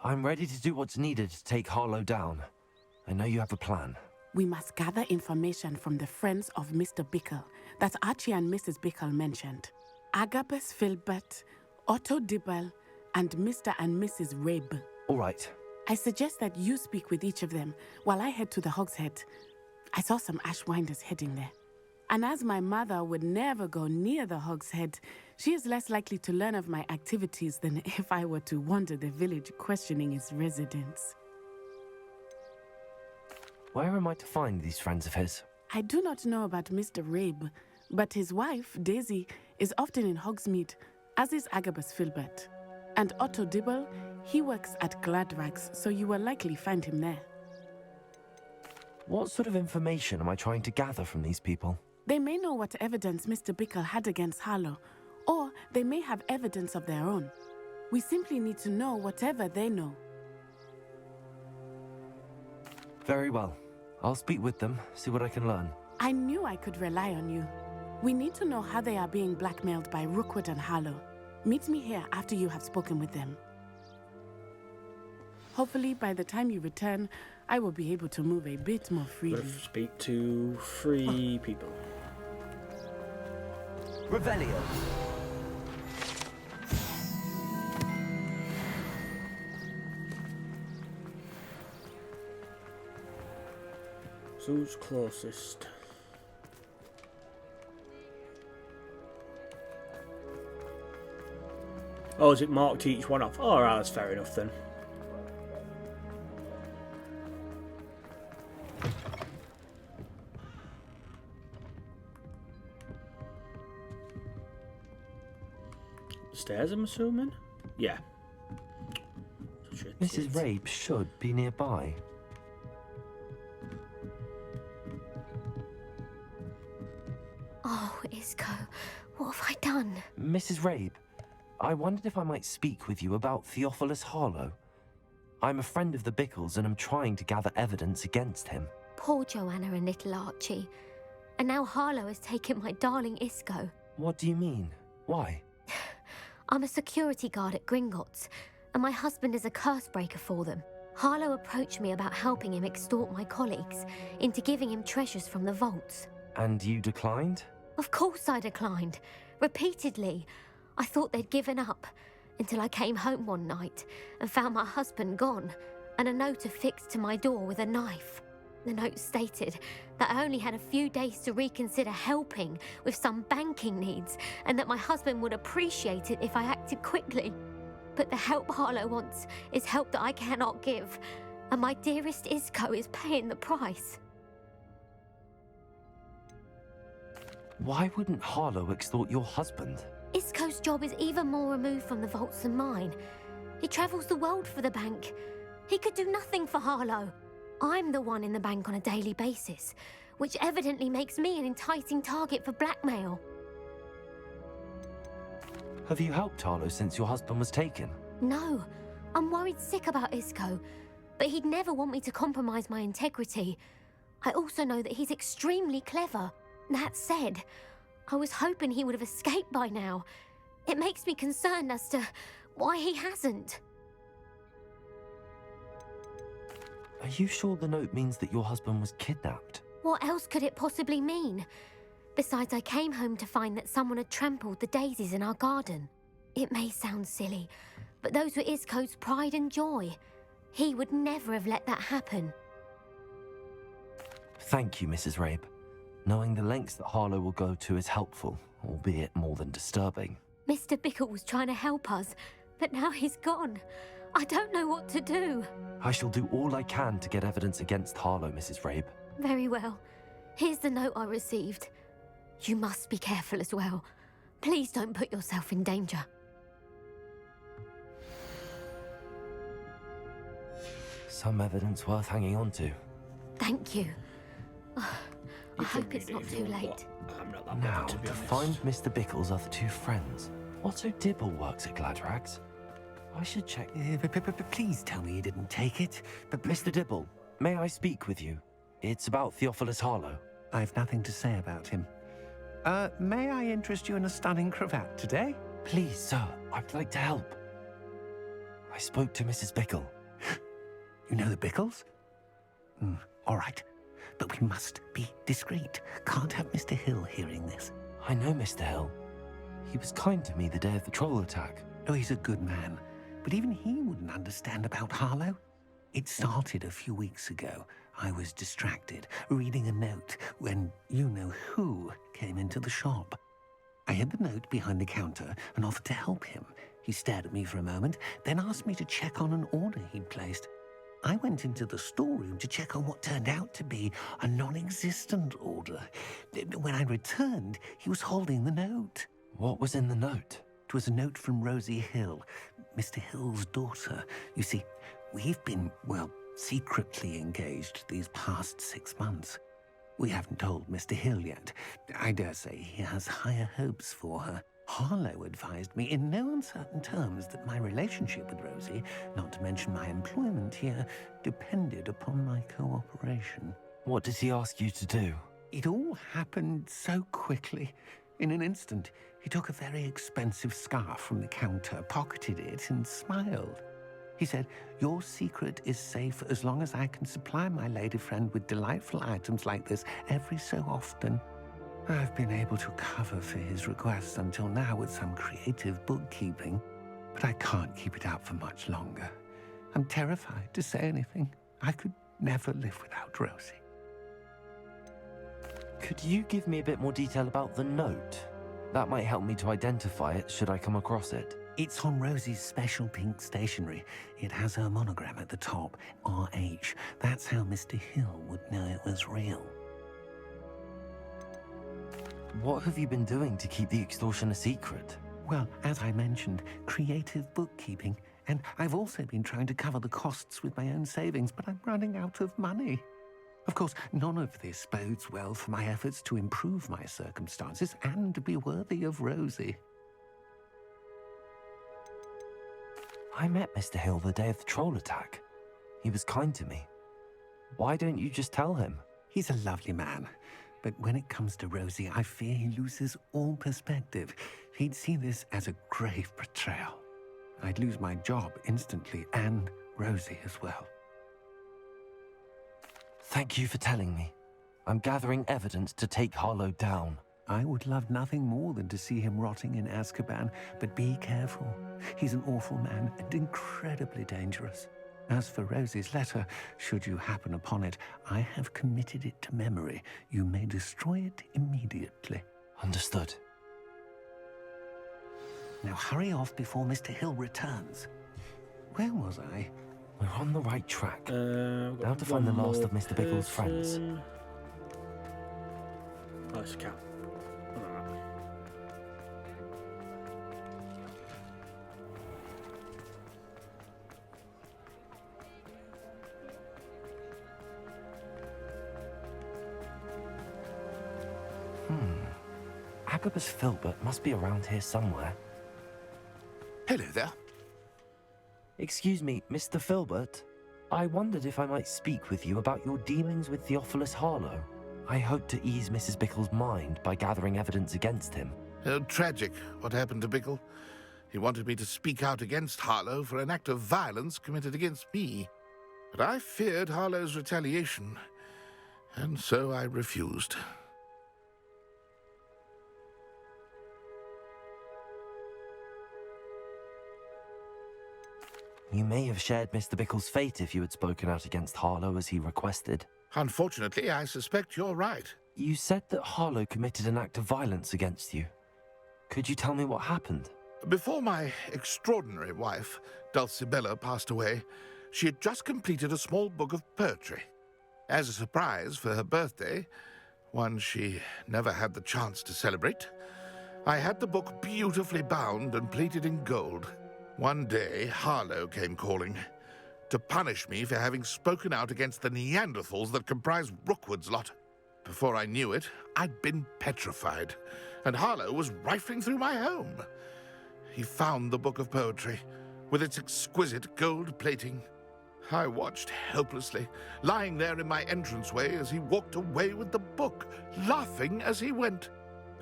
I'm ready to do what's needed to take Harlow down. I know you have a plan. We must gather information from the friends of Mr. Bickle that Archie and Mrs. Bickle mentioned. Agabus Filbert, Otto Dibble, and Mr. and Mrs. Rabe. All right. I suggest that you speak with each of them while I head to the Hogshead. I saw some Ashwinders heading there. And as my mother would never go near the Hogshead, she is less likely to learn of my activities than if I were to wander the village questioning its residents. Where am I to find these friends of his? I do not know about Mr. Rabe, but his wife, Daisy, is often in Hogsmeade, as is Agabus Filbert. And Otto Dibble, he works at Gladrags, so you will likely find him there. What sort of information am I trying to gather from these people? They may know what evidence Mr. Bickle had against Harlow, or they may have evidence of their own. We simply need to know whatever they know. Very well. I'll speak with them, see what I can learn. I knew I could rely on you. We need to know how they are being blackmailed by Rookwood and Harlow. Meet me here after you have spoken with them. Hopefully, by the time you return, I will be able to move a bit more freely. Let's speak to 3 people. Revelio. So who's closest? Oh, is it marked each one off? Oh, right, that's fair enough then. Stairs, I'm assuming? Yeah. Mrs. Rabe should be nearby. Oh, Isco, what have I done? Mrs. Rabe, I wondered if I might speak with you about Theophilus Harlow. I'm a friend of the Bickles and I'm trying to gather evidence against him. Poor Joanna and little Archie. And now Harlow has taken my darling Isco. What do you mean? Why? I'm a security guard at Gringotts, and my husband is a curse breaker for them. Harlow approached me about helping him extort my colleagues into giving him treasures from the vaults. And you declined? Of course I declined. Repeatedly. I thought they'd given up, until I came home one night and found my husband gone, and a note affixed to my door with a knife. The note stated that I only had a few days to reconsider helping with some banking needs, and that my husband would appreciate it if I acted quickly. But the help Harlow wants is help that I cannot give, and my dearest Isco is paying the price. Why wouldn't Harlow extort your husband? Isco's job is even more removed from the vaults than mine. He travels the world for the bank. He could do nothing for Harlow. I'm the one in the bank on a daily basis, which evidently makes me an enticing target for blackmail. Have you helped Harlow since your husband was taken? No, I'm worried sick about Isco, but he'd never want me to compromise my integrity. I also know that he's extremely clever. That said, I was hoping he would have escaped by now. It makes me concerned as to why he hasn't. Are you sure the note means that your husband was kidnapped? What else could it possibly mean? Besides, I came home to find that someone had trampled the daisies in our garden. It may sound silly, but those were Isco's pride and joy. He would never have let that happen. Thank you, Mrs. Rabe. Knowing the lengths that Harlow will go to is helpful, albeit more than disturbing. Mr. Bickle was trying to help us, but now he's gone. I don't know what to do. I shall do all I can to get evidence against Harlow, Mrs. Rabe. Very well. Here's the note I received. You must be careful as well. Please don't put yourself in danger. Some evidence worth hanging on to. Thank you. I hope it's not too late. I'm not that Now, bothered, to be honest. find Mr. Bickle's other 2 friends. Otto Dibble works at Gladrags. I should check. Please tell me you didn't take it. But Mr. Dibble, may I speak with you? It's about Theophilus Harlow. I've nothing to say about him. May I interest you in a stunning cravat today? Please, sir, I'd like to help. I spoke to Mrs. Bickle. You know the Bickles? All right. But we must be discreet. Can't have Mr. Hill hearing this. I know Mr. Hill. He was kind to me the day of the troll attack. Oh, he's a good man. But even he wouldn't understand about Harlow. It started a few weeks ago. I was distracted, reading a note, when you-know-who came into the shop. I hid the note behind the counter and offered to help him. He stared at me for a moment, then asked me to check on an order he'd placed. I went into the storeroom to check on what turned out to be a non-existent order. When I returned, he was holding the note. What was in the note? It was a note from Rosie Hill, Mr. Hill's daughter. You see, we've been, secretly engaged these past 6 months. We haven't told Mr. Hill yet. I dare say he has higher hopes for her. Harlow advised me in no uncertain terms that my relationship with Rosie, not to mention my employment here, depended upon my cooperation. What did he ask you to do? It all happened so quickly. In an instant, he took a very expensive scarf from the counter, pocketed it, and smiled. He said, "Your secret is safe as long as I can supply my lady friend with delightful items like this every so often." I've been able to cover for his requests until now with some creative bookkeeping, but I can't keep it up for much longer. I'm terrified to say anything. I could never live without Rosie. Could you give me a bit more detail about the note? That might help me to identify it should I come across it. It's on Rosie's special pink stationery. It has her monogram at the top, RH. That's how Mr. Hill would know it was real. What have you been doing to keep the extortion a secret? Well, as I mentioned, creative bookkeeping. And I've also been trying to cover the costs with my own savings, but I'm running out of money. Of course, none of this bodes well for my efforts to improve my circumstances and be worthy of Rosie. I met Mr. Hill the day of the troll attack. He was kind to me. Why don't you just tell him? He's a lovely man. But when it comes to Rosie, I fear he loses all perspective. He'd see this as a grave betrayal. I'd lose my job instantly, and Rosie as well. Thank you for telling me. I'm gathering evidence to take Harlow down. I would love nothing more than to see him rotting in Azkaban, but be careful. He's an awful man and incredibly dangerous. As for Rosie's letter, should you happen upon it, I have committed it to memory. You may destroy it immediately. Understood. Now hurry off before Mr. Hill returns. Where was I? We're on the right track. We've got Now to find the one last more of Mr. Bickle's friends. person. Oh, it's a cat. Alright. Agabus Filbert must be around here somewhere. Hello there. Excuse me, Mr. Filbert. I wondered if I might speak with you about your dealings with Theophilus Harlow. I hope to ease Mrs. Bickle's mind by gathering evidence against him. Tragic, what happened to Bickle. He wanted me to speak out against Harlow for an act of violence committed against me. But I feared Harlow's retaliation, and so I refused. You may have shared Mr. Bickle's fate if you had spoken out against Harlow as he requested. Unfortunately, I suspect you're right. You said that Harlow committed an act of violence against you. Could you tell me what happened? Before my extraordinary wife, Dulcibella, passed away, she had just completed a small book of poetry. As a surprise for her birthday, one she never had the chance to celebrate, I had the book beautifully bound and plated in gold. One day, Harlow came calling to punish me for having spoken out against the Neanderthals that comprise Rookwood's lot. Before I knew it, I'd been petrified, and Harlow was rifling through my home. He found the book of poetry, with its exquisite gold plating. I watched helplessly, lying there in my entranceway as he walked away with the book, laughing as he went.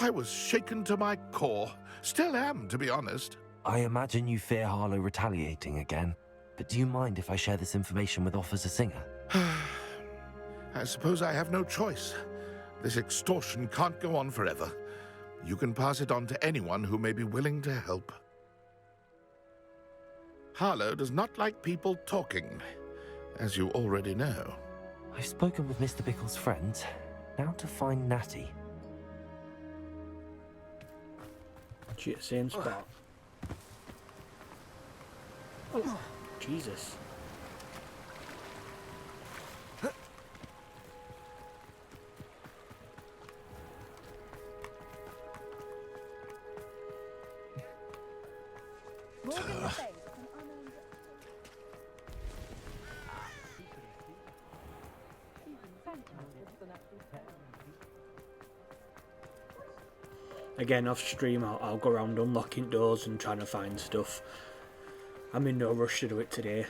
I was shaken to my core, still am, to be honest. I imagine you fear Harlow retaliating again, but do you mind if I share this information with Officer Singer? I suppose I have no choice. This extortion can't go on forever. You can pass it on to anyone who may be willing to help. Harlow does not like people talking, as you already know. I've spoken with Mr. Bickle's friends. Now to find Natty. Shit, same spot. Oh, Jesus. Again, off stream, I'll go around unlocking doors and trying to find stuff. I'm in no rush to do it today.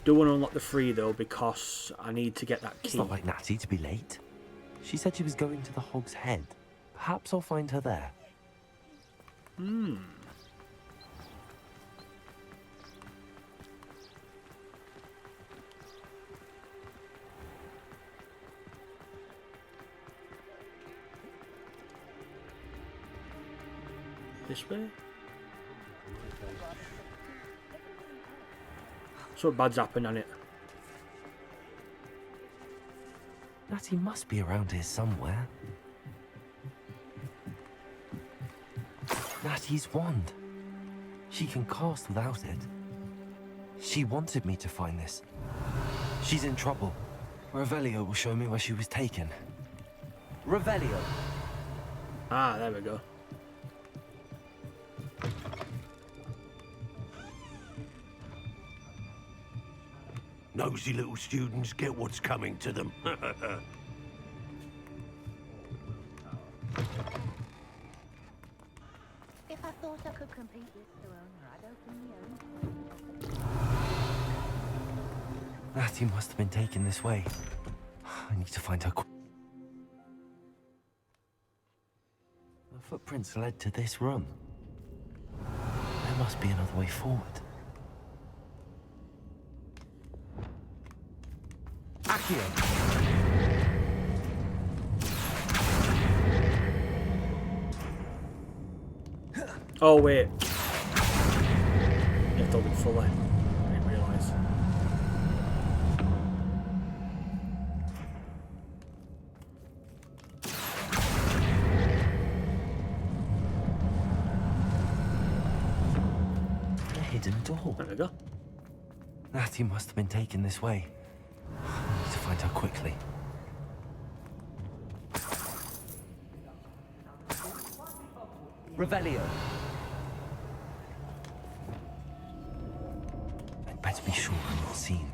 Do want to unlock the 3 though, because I need to get that key. It's not like Natty to be late. She said she was going to the Hog's Head. Perhaps I'll find her there. This way? So bad's happened on it. Natty must be around here somewhere. Natty's wand. She can cast without it. She wanted me to find this. She's in trouble. Revelio will show me where she was taken. Revelio! Ah, there we go. Nosy little students get what's coming to them. If I thought I could complete this alone, I'd open my own. Natty must have been taken this way. I need to find her. The footprints led to this room. There must be another way forward. Accio! Oh wait. You have to look fully. I didn't realise. A hidden door. There we go. Natty must have been taken this way. I need to find her quickly. Revelio. I'd better be sure I'm not seen.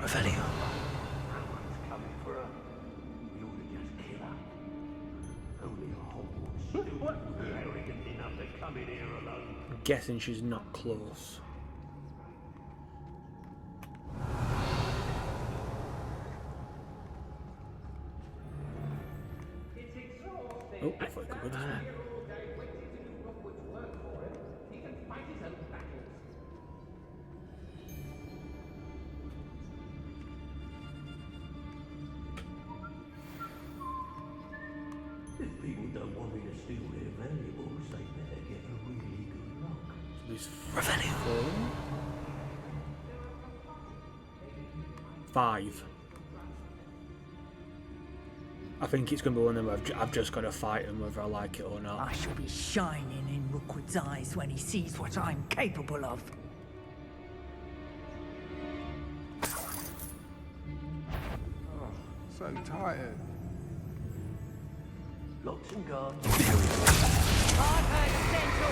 Revelio. I'm guessing she's not close. Oh, I thought I could go this way. If people don't want me to steal their valuables, they better get a really good look. There's Revelio. 5. I think it's going to be one of them where I've just got to fight him whether I like it or not. I shall be shining in Rookwood's eyes when he sees what I'm capable of. So tired. Locks and guards. I've heard central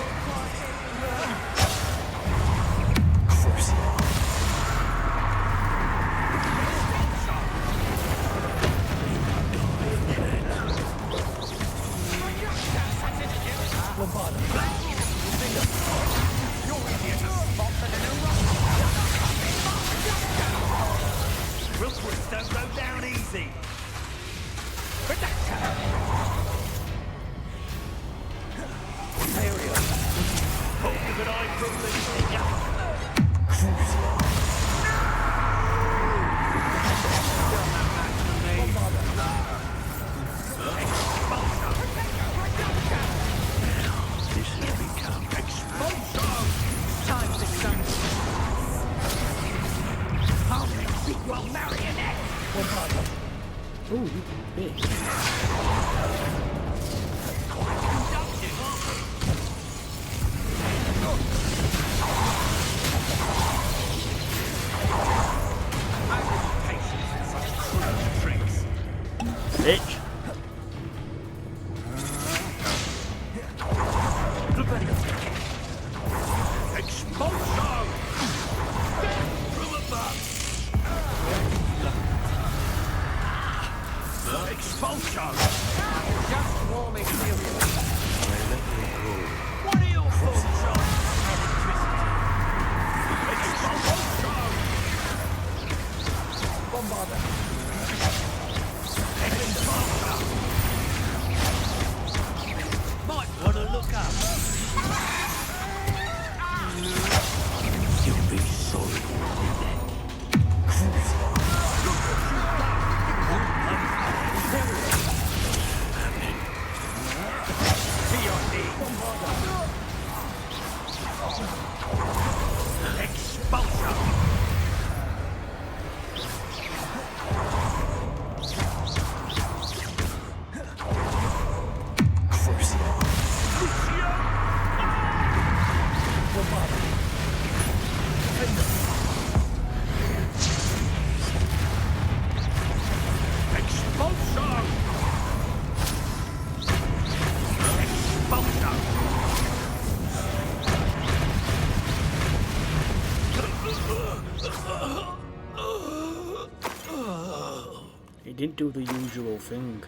Rookwoods don't go down easy. Bitch. Expulsion! From above! Expulsion! Just warming What are your thoughts on expulsion? Bombarder. Might want to look up. You'll be sorry. To your knees. Expulsion. Expulsion! Expulsion! He didn't do the usual thing.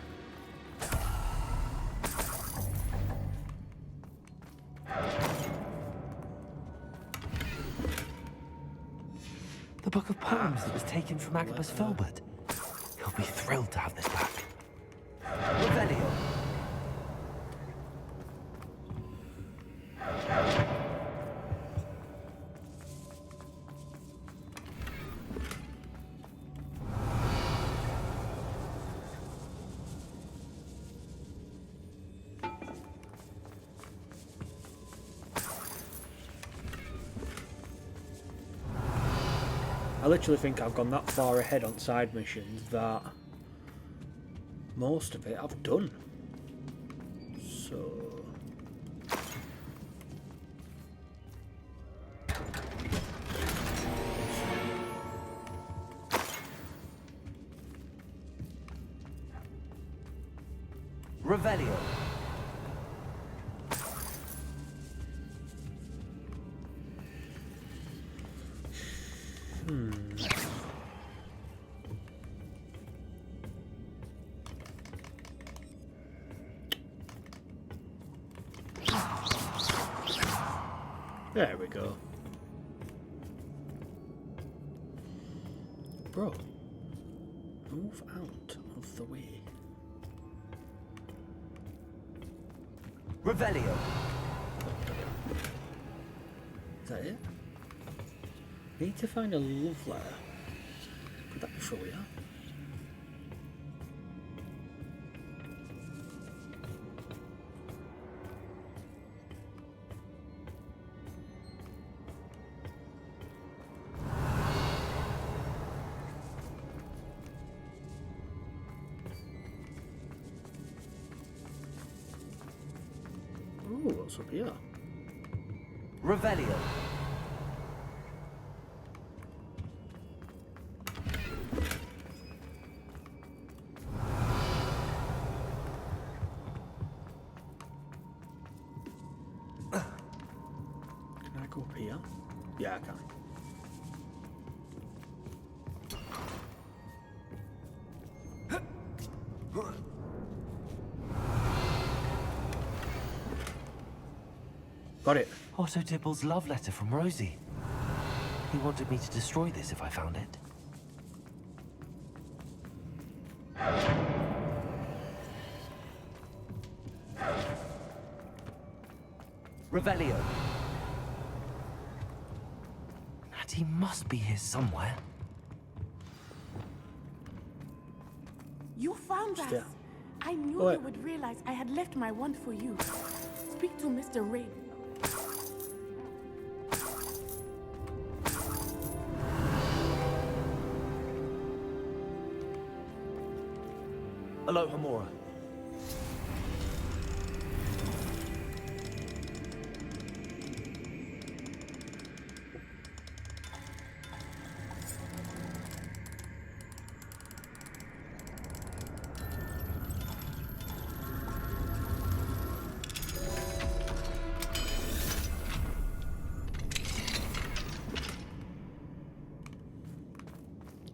The book of poems that was taken from Agabus Filbert. He'll be thrilled to have this back. Revelio. I literally think I've gone that far ahead on side missions that most of it I've done. So... Revelio. There we go. Bro, move out of the way. Revelio. Is that it? Need to find a love letter. Could that be for you? Ooh, what's up here? Revelio. Can I go up here? Yeah, I can. Got it. Otto Dibble's love letter from Rosie. He wanted me to destroy this if I found it. Revelio. Natty must be here somewhere. You found us. Yeah. I knew What? you would realize I had left my wand for you. Speak to Mr. Ray. Aloha Mora.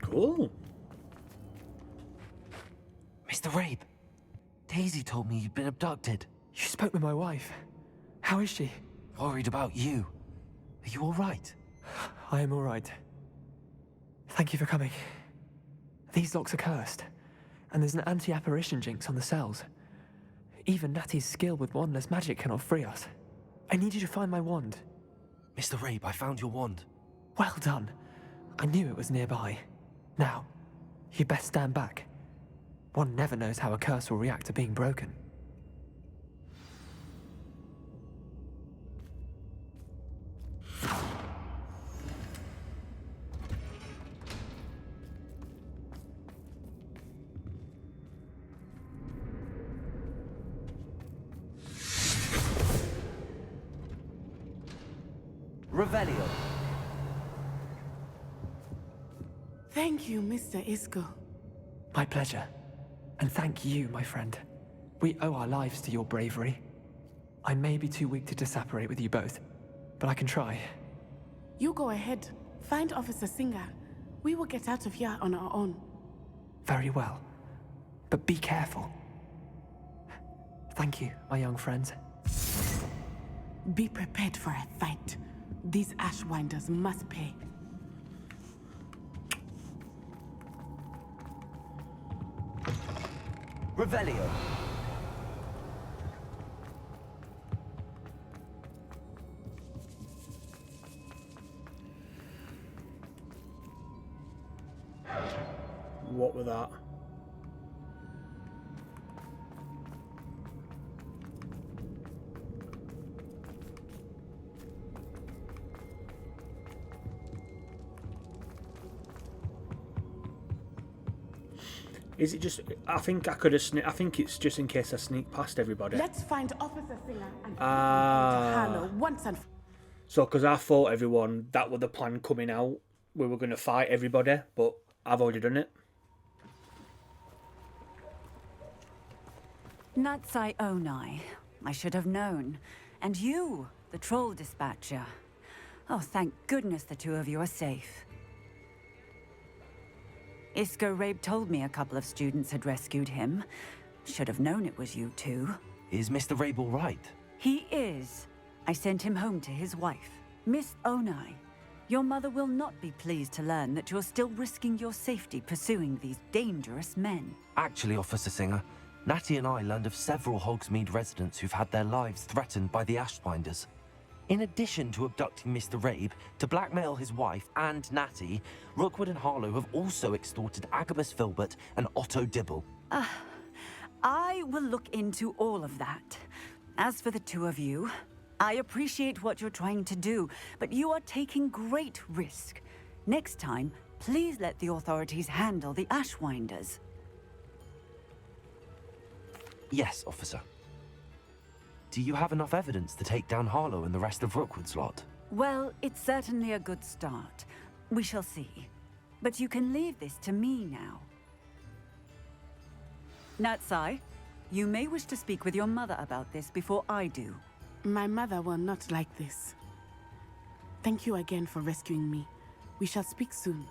Cool. Mr. Rabe, Daisy told me you'd been abducted. You spoke with my wife. How is she? Worried about you. Are you all right? I am all right. Thank you for coming. These locks are cursed, and there's an anti-apparition jinx on the cells. Even Natty's skill with wandless magic cannot free us. I need you to find my wand. Mr. Rabe, I found your wand. Well done. I knew it was nearby. Now, you best stand back. One never knows how a curse will react to being broken. Revelio. Thank you, Mr. Isco. My pleasure. And thank you, my friend. We owe our lives to your bravery. I may be too weak to disapparate with you both, but I can try. You go ahead. Find Officer Singer. We will get out of here on our own. Very well. But be careful. Thank you, my young friends. Be prepared for a fight. These Ashwinders must pay. Revelio. What was that? Is it just? I think I could have. I think it's just in case I sneak past everybody. Let's find Officer Singer and Harlow once and. So, because I thought everyone that was the plan coming out, we were going to fight everybody, but I've already done it. Natsai Onai. I should have known. And you, the troll dispatcher. Oh, thank goodness the two of you are safe. Isco Rabe told me a couple of students had rescued him. Should have known it was you two. Is Mr. Rabe all right? He is. I sent him home to his wife, Miss Onai. Your mother will not be pleased to learn that you're still risking your safety pursuing these dangerous men. Actually, Officer Singer, Natty and I learned of several Hogsmeade residents who've had their lives threatened by the Ashwinders. In addition to abducting Mr. Rabe to blackmail his wife and Natty, Rookwood and Harlow have also extorted Agabus Filbert and Otto Dibble. I will look into all of that. As for the two of you, I appreciate what you're trying to do, but you are taking great risk. Next time, please let the authorities handle the Ashwinders. Yes, officer. Do you have enough evidence to take down Harlow and the rest of Rookwood's lot? Well, it's certainly a good start. We shall see. But you can leave this to me now. Natsai, you may wish to speak with your mother about this before I do. My mother will not like this. Thank you again for rescuing me. We shall speak soon.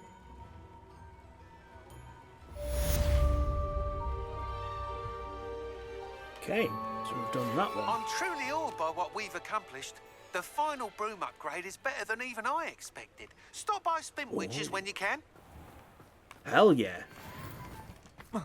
Okay, so we've done that one. I'm truly awed by what we've accomplished. The final broom upgrade is better than even I expected. Stop by Spintwitches when you can. Hell yeah.